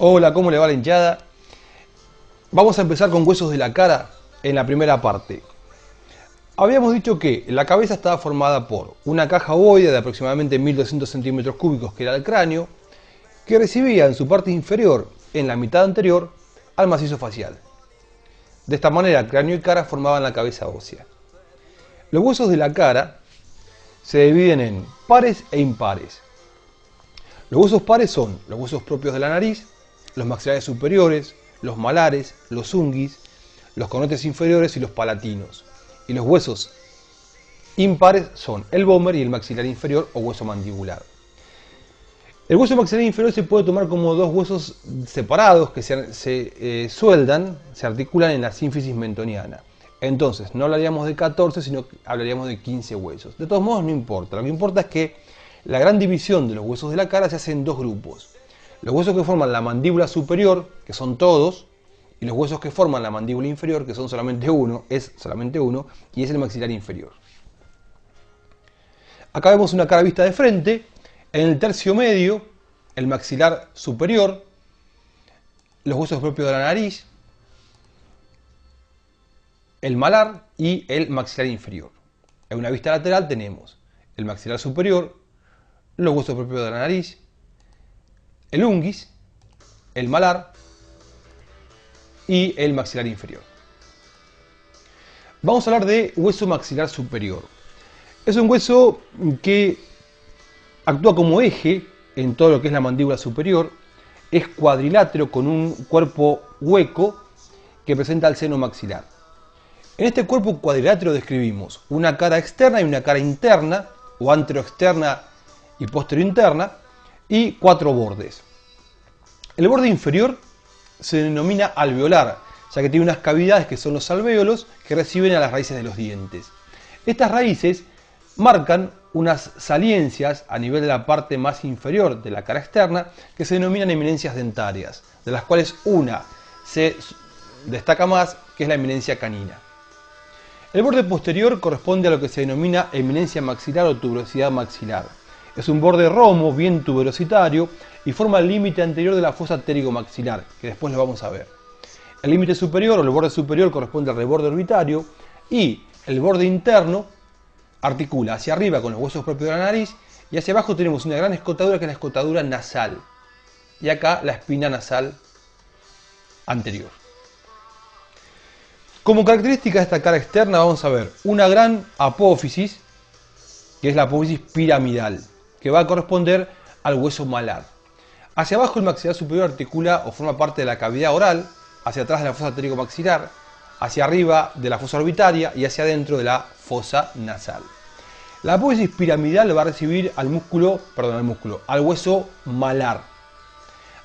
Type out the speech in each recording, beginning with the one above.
Hola, ¿cómo le va la hinchada? Vamos a empezar con huesos de la cara en la primera parte. Habíamos dicho que la cabeza estaba formada por una caja ovoide de aproximadamente 1200 centímetros cúbicos, que era el cráneo, que recibía en su parte inferior, en la mitad anterior, al macizo facial. De esta manera, cráneo y cara formaban la cabeza ósea. Los huesos de la cara se dividen en pares e impares. Los huesos pares son los huesos propios de la nariz, los maxilares superiores, los malares, los unguis, los conotes inferiores y los palatinos. Y los huesos impares son el vómer y el maxilar inferior o hueso mandibular. El hueso maxilar inferior se puede tomar como dos huesos separados que se sueldan, se articulan en la sínfisis mentoniana. Entonces, no hablaríamos de 14, sino que hablaríamos de 15 huesos. De todos modos, no importa. Lo que importa es que la gran división de los huesos de la cara se hace en dos grupos. Los huesos que forman la mandíbula superior, que son todos, y los huesos que forman la mandíbula inferior, que son solamente uno, y es el maxilar inferior. Acá vemos una cara vista de frente. En el tercio medio, el maxilar superior, los huesos propios de la nariz, el malar y el maxilar inferior. En una vista lateral tenemos el maxilar superior, los huesos propios de la nariz, el unguis, el malar y el maxilar inferior. Vamos a hablar de hueso maxilar superior. Es un hueso que actúa como eje en todo lo que es la mandíbula superior. Es cuadrilátero con un cuerpo hueco que presenta el seno maxilar. En este cuerpo cuadrilátero describimos una cara externa y una cara interna, o anteroexterna y posterointerna, y cuatro bordes. El borde inferior se denomina alveolar, ya que tiene unas cavidades que son los alvéolos que reciben a las raíces de los dientes. Estas raíces marcan unas saliencias a nivel de la parte más inferior de la cara externa que se denominan eminencias dentarias, de las cuales una se destaca más, que es la eminencia canina. El borde posterior corresponde a lo que se denomina eminencia maxilar o tuberosidad maxilar. Es un borde romo, bien tuberositario, y forma el límite anterior de la fosa pterigomaxilar, que después lo vamos a ver. El límite superior o el borde superior corresponde al reborde orbitario, y el borde interno articula hacia arriba con los huesos propios de la nariz, y hacia abajo tenemos una gran escotadura que es la escotadura nasal, y acá la espina nasal anterior. Como característica de esta cara externa vamos a ver una gran apófisis, que es la apófisis piramidal, que va a corresponder al hueso malar. Hacia abajo el maxilar superior articula o forma parte de la cavidad oral, hacia atrás de la fosa pterigomaxilar, hacia arriba de la fosa orbitaria y hacia adentro de la fosa nasal. La apófisis piramidal va a recibir al hueso malar.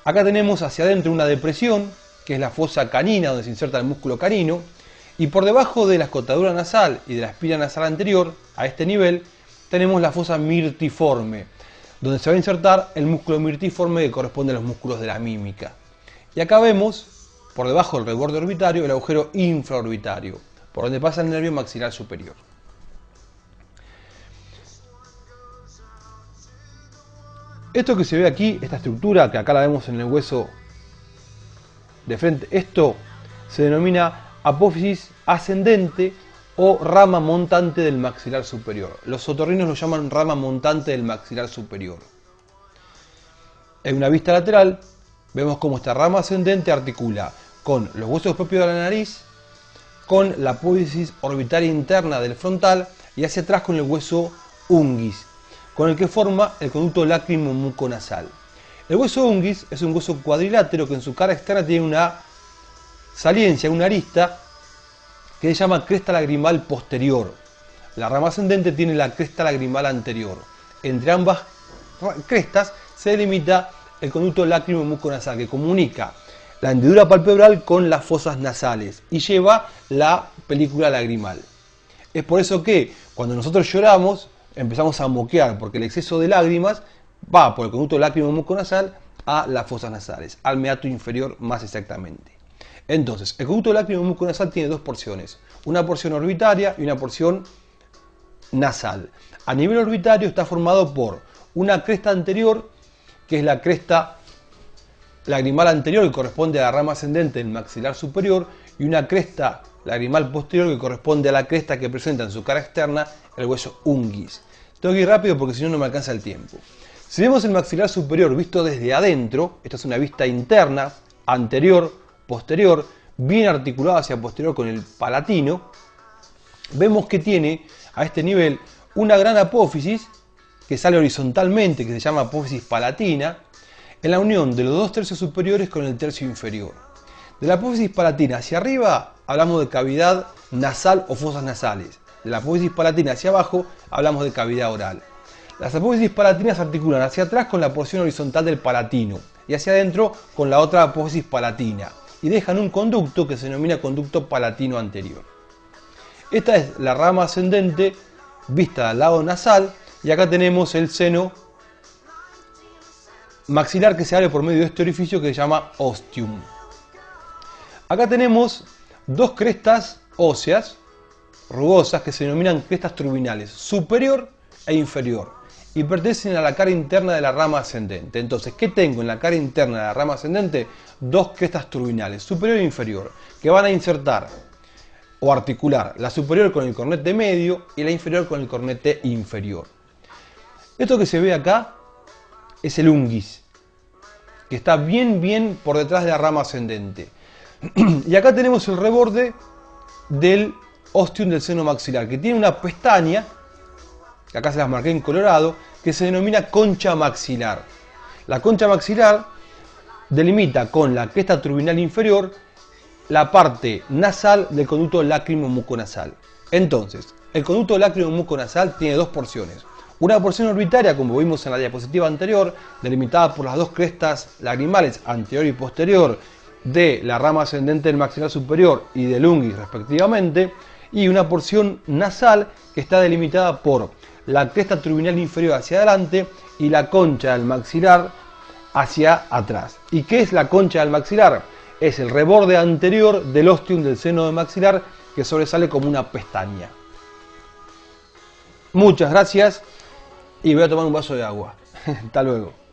Acá tenemos hacia adentro una depresión, que es la fosa canina, donde se inserta el músculo canino, y por debajo de la escotadura nasal y de la espina nasal anterior, a este nivel, tenemos la fosa mirtiforme, donde se va a insertar el músculo mirtiforme que corresponde a los músculos de la mímica. Y acá vemos, por debajo del reborde orbitario, el agujero infraorbitario, por donde pasa el nervio maxilar superior. Esto que se ve aquí, esta estructura, que acá la vemos en el hueso de frente, esto se denomina apófisis ascendente o rama montante del maxilar superior. Los otorrinos lo llaman rama montante del maxilar superior. En una vista lateral vemos cómo esta rama ascendente articula con los huesos propios de la nariz, con la apófisis orbitaria interna del frontal y hacia atrás con el hueso unguis, con el que forma el conducto lácrimo-muconasal. El hueso unguis es un hueso cuadrilátero que en su cara externa tiene una saliencia, una arista, que se llama cresta lagrimal posterior. La rama ascendente tiene la cresta lagrimal anterior. Entre ambas crestas se delimita el conducto lácrimo-muconasal, que comunica la hendidura palpebral con las fosas nasales y lleva la película lagrimal. Es por eso que cuando nosotros lloramos empezamos a moquear, porque el exceso de lágrimas va por el conducto lácrimo-muconasal a las fosas nasales, al meato inferior más exactamente. Entonces, el conducto lácrimo-muconasal tiene dos porciones, una porción orbitaria y una porción nasal. A nivel orbitario está formado por una cresta anterior, que es la cresta lagrimal anterior que corresponde a la rama ascendente del maxilar superior y una cresta lagrimal posterior que corresponde a la cresta que presenta en su cara externa el hueso unguis. Tengo que ir rápido porque si no, no me alcanza el tiempo. Si vemos el maxilar superior visto desde adentro, esta es una vista interna, anterior, posterior, bien articulada hacia posterior con el palatino, vemos que tiene a este nivel una gran apófisis que sale horizontalmente, que se llama apófisis palatina, en la unión de los dos tercios superiores con el tercio inferior. De la apófisis palatina hacia arriba hablamos de cavidad nasal o fosas nasales. De la apófisis palatina hacia abajo hablamos de cavidad oral. Las apófisis palatinas se articulan hacia atrás con la porción horizontal del palatino y hacia adentro con la otra apófisis palatina y dejan un conducto que se denomina conducto palatino anterior. Esta es la rama ascendente vista al lado nasal y acá tenemos el seno maxilar que se abre por medio de este orificio que se llama ostium. Acá tenemos dos crestas óseas rugosas que se denominan crestas turbinales, superior e inferior, y pertenecen a la cara interna de la rama ascendente. Entonces, ¿qué tengo en la cara interna de la rama ascendente? Dos crestas turbinales, superior e inferior, que van a insertar o articular la superior con el cornete medio y la inferior con el cornete inferior. Esto que se ve acá es el unguis, que está bien por detrás de la rama ascendente. Y acá tenemos el reborde del ostium del seno maxilar, que tiene una pestaña, que acá se las marqué en colorado, que se denomina concha maxilar. La concha maxilar delimita con la cresta turbinal inferior la parte nasal del conducto lácrimo-muconasal. Entonces, el conducto lácrimo-muconasal tiene dos porciones. Una porción orbitaria, como vimos en la diapositiva anterior, delimitada por las dos crestas lagrimales anterior y posterior de la rama ascendente del maxilar superior y del unguis respectivamente, y una porción nasal que está delimitada por la cresta turbinal inferior hacia adelante y la concha del maxilar hacia atrás. ¿Y qué es la concha del maxilar? Es el reborde anterior del ostium del seno del maxilar que sobresale como una pestaña. Muchas gracias y voy a tomar un vaso de agua. Hasta luego.